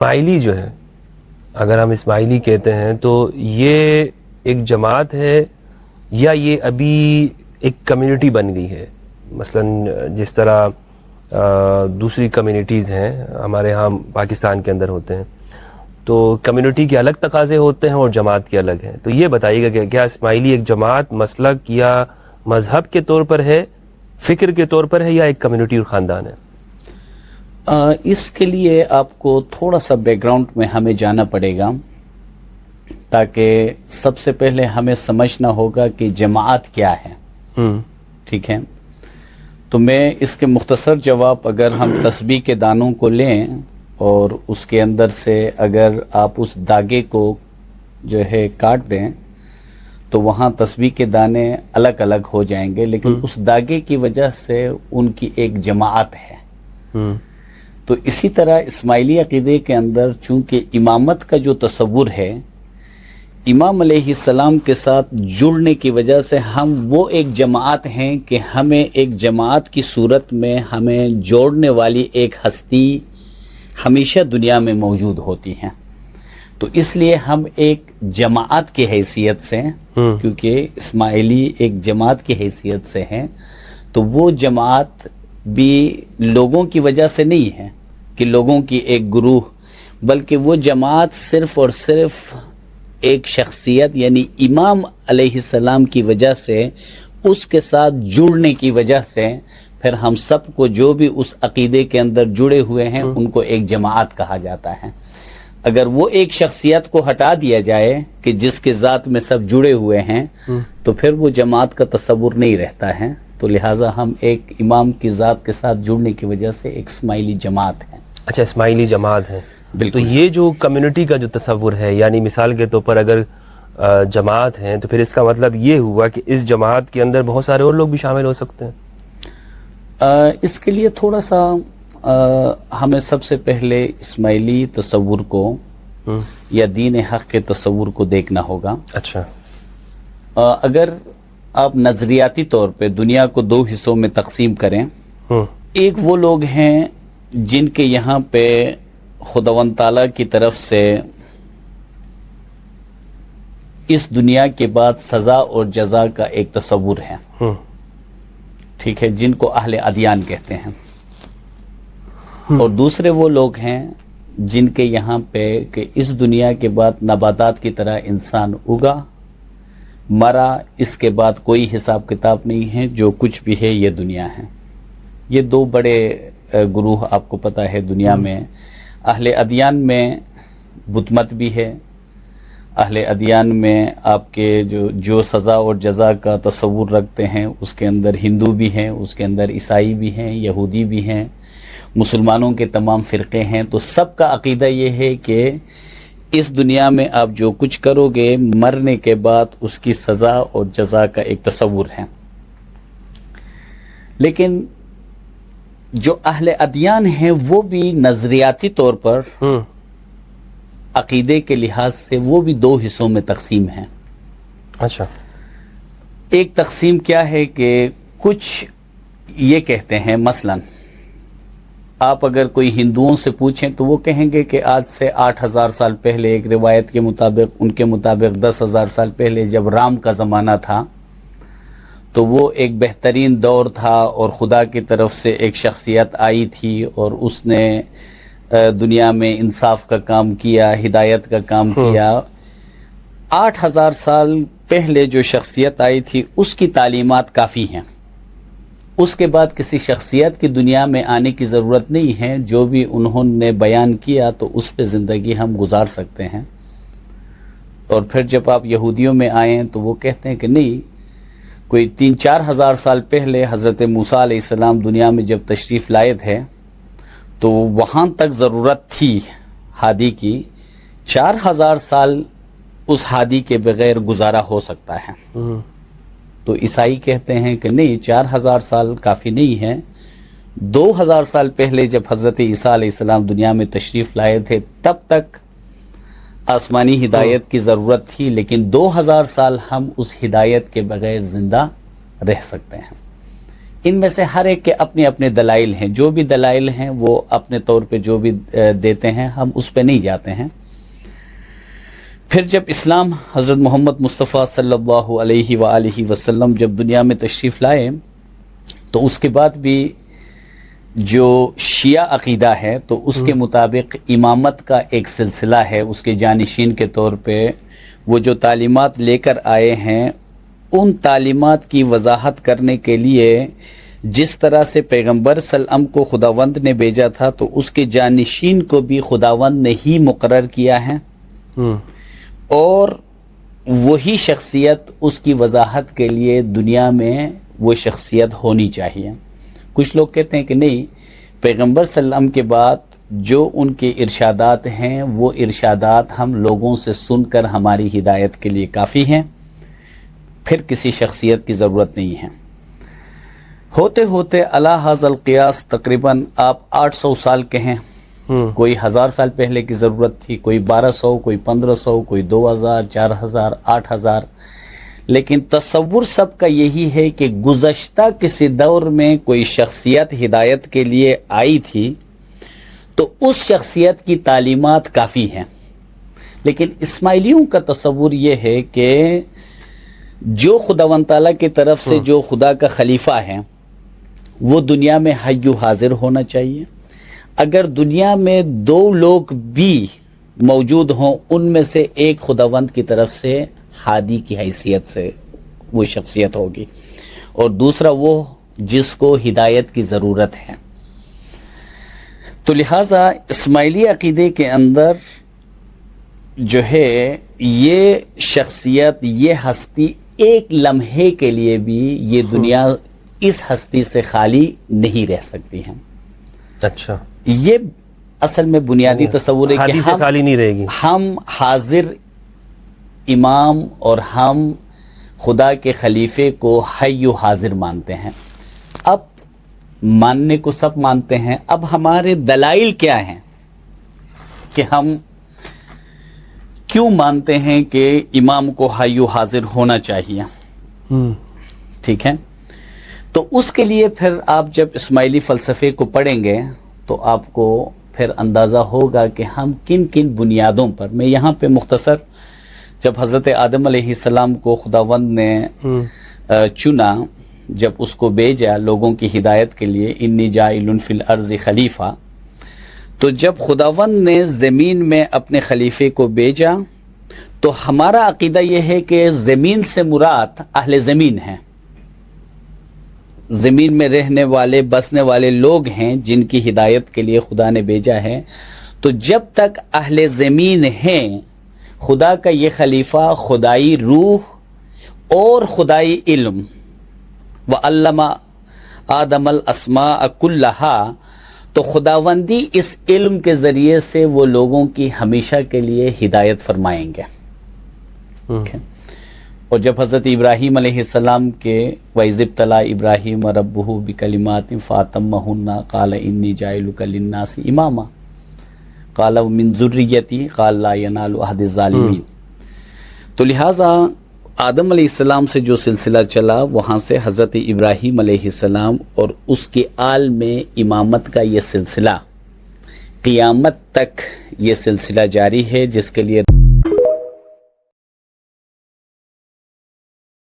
اسماعیلی جو ہے، اگر ہم اسماعیلی کہتے ہیں تو یہ ایک جماعت ہے یا یہ ابھی ایک کمیونٹی بن گئی ہے؟ مثلا جس طرح دوسری کمیونٹیز ہیں ہمارے ہاں پاکستان کے اندر ہوتے ہیں، تو کمیونٹی کے الگ تقاضے ہوتے ہیں اور جماعت کے الگ ہیں. تو یہ بتائیے گا کہ کیا اسماعیلی ایک جماعت، مسلک یا مذہب کے طور پر ہے، فکر کے طور پر ہے، یا ایک کمیونٹی اور خاندان ہے؟ اس کے لیے آپ کو تھوڑا سا بیک گراؤنڈ میں ہمیں جانا پڑے گا، تاکہ سب سے پہلے ہمیں سمجھنا ہوگا کہ جماعت کیا ہے. ٹھیک ہے، تو میں اس کے مختصر جواب، اگر ہم تسبیح کے دانوں کو لیں اور اس کے اندر سے اگر آپ اس داغے کو جو ہے کاٹ دیں تو وہاں تسبیح کے دانے الگ الگ ہو جائیں گے، لیکن اس داغے کی وجہ سے ان کی ایک جماعت ہے. تو اسی طرح اسماعیلی عقیدے کے اندر چونکہ امامت کا جو تصور ہے، امام علیہ السلام کے ساتھ جڑنے کی وجہ سے ہم وہ ایک جماعت ہیں کہ ہمیں ایک جماعت کی صورت میں ہمیں جوڑنے والی ایک ہستی ہمیشہ دنیا میں موجود ہوتی ہیں. تو اس لیے ہم ایک جماعت کی حیثیت سے، کیونکہ اسماعیلی ایک جماعت کی حیثیت سے ہیں، تو وہ جماعت بھی لوگوں کی وجہ سے نہیں ہے کہ لوگوں کی ایک گروہ، بلکہ وہ جماعت صرف اور صرف ایک شخصیت یعنی امام علیہ السلام کی وجہ سے، اس کے ساتھ جڑنے کی وجہ سے، پھر ہم سب کو جو بھی اس عقیدے کے اندر جڑے ہوئے ہیں ان کو ایک جماعت کہا جاتا ہے. اگر وہ ایک شخصیت کو ہٹا دیا جائے کہ جس کے ذات میں سب جڑے ہوئے ہیں، تو پھر وہ جماعت کا تصور نہیں رہتا ہے. تو لہٰذا ہم ایک امام کی ذات کے ساتھ جڑنے کی وجہ سے ایک اسماعیلی جماعت ہے. اچھا، اسماعیلی جماعت ہے. بالکل. تو یہ جو کمیونٹی کا جو تصور ہے، یعنی مثال کے طور پر اگر جماعت ہیں تو پھر اس کا مطلب یہ ہوا کہ اس جماعت کے اندر بہت سارے اور لوگ بھی شامل ہو سکتے ہیں. اس کے لیے تھوڑا سا ہمیں سب سے پہلے اسماعیلی تصور کو یا دین حق کے تصور کو دیکھنا ہوگا. اچھا، اگر آپ نظریاتی طور پہ دنیا کو دو حصوں میں تقسیم کریں، ایک وہ لوگ ہیں جن کے یہاں پہ خداوند تعالیٰ کی طرف سے اس دنیا کے بعد سزا اور جزا کا ایک تصور ہے. ٹھیک ہے، جن کو اہل ادیان کہتے ہیں. اور دوسرے وہ لوگ ہیں جن کے یہاں پہ کہ اس دنیا کے بعد نباتات کی طرح انسان اگا، مرا، اس کے بعد کوئی حساب کتاب نہیں ہے، جو کچھ بھی ہے یہ دنیا ہے. یہ دو بڑے گروہ آپ کو پتہ ہے دنیا میں. اہل ادیان میں بت مت بھی ہے، اہل ادیان میں آپ کے جو سزا اور جزا کا تصور رکھتے ہیں اس کے اندر ہندو بھی ہیں، اس کے اندر عیسائی بھی ہیں، یہودی بھی ہیں، مسلمانوں کے تمام فرقے ہیں. تو سب کا عقیدہ یہ ہے کہ اس دنیا میں آپ جو کچھ کرو گے مرنے کے بعد اس کی سزا اور جزا کا ایک تصور ہے. لیکن جو اہل ادیان ہیں وہ بھی نظریاتی طور پر عقیدے کے لحاظ سے وہ بھی دو حصوں میں تقسیم ہیں. اچھا، ایک تقسیم کیا ہے کہ کچھ یہ کہتے ہیں، مثلا آپ اگر کوئی ہندوؤں سے پوچھیں تو وہ کہیں گے کہ آج سے 8,000 سال پہلے، ایک روایت کے مطابق، ان کے مطابق 10,000 سال پہلے جب رام کا زمانہ تھا تو وہ ایک بہترین دور تھا اور خدا کی طرف سے ایک شخصیت آئی تھی اور اس نے دنیا میں انصاف کا کام کیا، ہدایت کا کام کیا. 8,000 سال پہلے جو شخصیت آئی تھی اس کی تعلیمات کافی ہیں. اس کے بعد کسی شخصیت کی دنیا میں آنے کی ضرورت نہیں ہے. جو بھی انہوں نے بیان کیا تو اس پہ زندگی ہم گزار سکتے ہیں. اور پھر جب آپ یہودیوں میں آئیں تو وہ کہتے ہیں کہ نہیں، کوئی 3-4 ہزار سال پہلے حضرت موسیٰ علیہ السلام دنیا میں جب تشریف لائے تھے تو وہاں تک ضرورت تھی ہادی کی. 4,000 سال اس ہادی کے بغیر گزارا ہو سکتا ہے. تو عیسائی کہتے ہیں کہ نہیں، 4,000 سال کافی نہیں ہے. 2,000 سال پہلے جب حضرت عیسیٰ علیہ السلام دنیا میں تشریف لائے تھے تب تک آسمانی ہدایت کی ضرورت تھی، لیکن 2,000 سال ہم اس ہدایت کے بغیر زندہ رہ سکتے ہیں. ان میں سے ہر ایک کے اپنے اپنے دلائل ہیں، جو بھی دلائل ہیں وہ اپنے طور پہ جو بھی دیتے ہیں ہم اس پہ نہیں جاتے ہیں۔ پھر جب اسلام حضرت محمد مصطفیٰ صلی اللہ علیہ وآلہ وسلم جب دنیا میں تشریف لائے تو اس کے بعد بھی جو شیعہ عقیدہ ہے تو اس کے مطابق امامت کا ایک سلسلہ ہے، اس کے جانشین کے طور پہ وہ جو تعلیمات لے کر آئے ہیں ان تعلیمات کی وضاحت کرنے کے لیے جس طرح سے پیغمبر صلی اللہ علیہ وسلم کو خداوند نے بھیجا تھا تو اس کے جانشین کو بھی خداوند نے ہی مقرر کیا ہے، اور وہی شخصیت اس کی وضاحت کے لیے دنیا میں وہ شخصیت ہونی چاہیے۔ کچھ لوگ کہتے ہیں کہ نہیں، پیغمبر صلی اللہ علیہ وسلم کے بعد جو ان کے ارشادات ہیں وہ ارشادات ہم لوگوں سے سن کر ہماری ہدایت کے لیے کافی ہیں، پھر کسی شخصیت کی ضرورت نہیں ہے۔ ہوتے ہوتے علی ھذا القیاس تقریباً آپ 800 سال کے ہیں، کوئی 1000 سال پہلے کی ضرورت تھی، کوئی 1200، کوئی 1500، کوئی 2000، 4000، 8000، لیکن تصور سب کا یہی ہے کہ گزشتہ کسی دور میں کوئی شخصیت ہدایت کے لیے آئی تھی تو اس شخصیت کی تعلیمات کافی ہیں۔ لیکن اسماعیلیوں کا تصور یہ ہے کہ جو خداوند تعالیٰ کی طرف سے جو خدا کا خلیفہ ہے وہ دنیا میں حی و حاضر ہونا چاہیے۔ اگر دنیا میں 2 لوگ بھی موجود ہوں ان میں سے ایک خداوند کی طرف سے ہادی کی حیثیت سے وہ شخصیت ہوگی، اور دوسرا وہ جس کو ہدایت کی ضرورت ہے۔ تو لہٰذا اسماعیلی عقیدے کے اندر جو ہے یہ شخصیت، یہ ہستی ایک لمحے کے لیے بھی یہ دنیا اس ہستی سے خالی نہیں رہ سکتی ہے۔ اچھا، یہ اصل میں بنیادی تصور ہے کہ ہادی سے خالی نہیں رہے گی۔ ہم حاضر امام اور ہم خدا کے خلیفے کو حی و حاضر مانتے ہیں۔ اب ماننے کو سب مانتے ہیں، اب ہمارے دلائل کیا ہیں کہ ہم کیوں مانتے ہیں کہ امام کو حی و حاضر ہونا چاہیے، ٹھیک ہے؟ تو اس کے لیے پھر آپ جب اسماعیلی فلسفے کو پڑھیں گے تو آپ کو پھر اندازہ ہوگا کہ ہم کن کن بنیادوں پر، میں یہاں پہ مختصر، جب حضرت آدم علیہ السلام کو خداوند نے چنا، جب اس کو بھیجا لوگوں کی ہدایت کے لیے، انی جاعل فی الارض خلیفہ، تو جب خداوند نے زمین میں اپنے خلیفے کو بھیجا تو ہمارا عقیدہ یہ ہے کہ زمین سے مراد اہل زمین ہیں، زمین میں رہنے والے بسنے والے لوگ ہیں جن کی ہدایت کے لیے خدا نے بھیجا ہے۔ تو جب تک اہل زمین ہیں خدا کا یہ خلیفہ خدائی روح اور خدائی علم، وَعَلَّمَ آدَمَ الْأَسْمَاءَ كُلَّهَا، تو خداوندی اس علم کے ذریعے سے وہ لوگوں کی ہمیشہ کے لیے ہدایت فرمائیں گے۔ اور جب حضرت ابراہیم علیہ السلام کے وَإِذِ ابْتَلَىٰ إِبْرَاهِيمَ رَبُّهُ بِكَلِمَاتٍ فَأَتَمَّهُنَّ قَالَ إِنِّي جَاعِلُكَ لِلنَّاسِ إِمَامًا قَالَ وَمِن ذُرِّيَّتِي قَالَ لَا يَنَالُ عَهْدِ الظَّالِمِينَ۔ تو لہٰذا آدم علیہ السلام سے جو سلسلہ چلا وہاں سے حضرت ابراہیم علیہ السلام اور اس کے آل میں امامت کا یہ سلسلہ قیامت تک یہ سلسلہ جاری ہے، جس کے لیے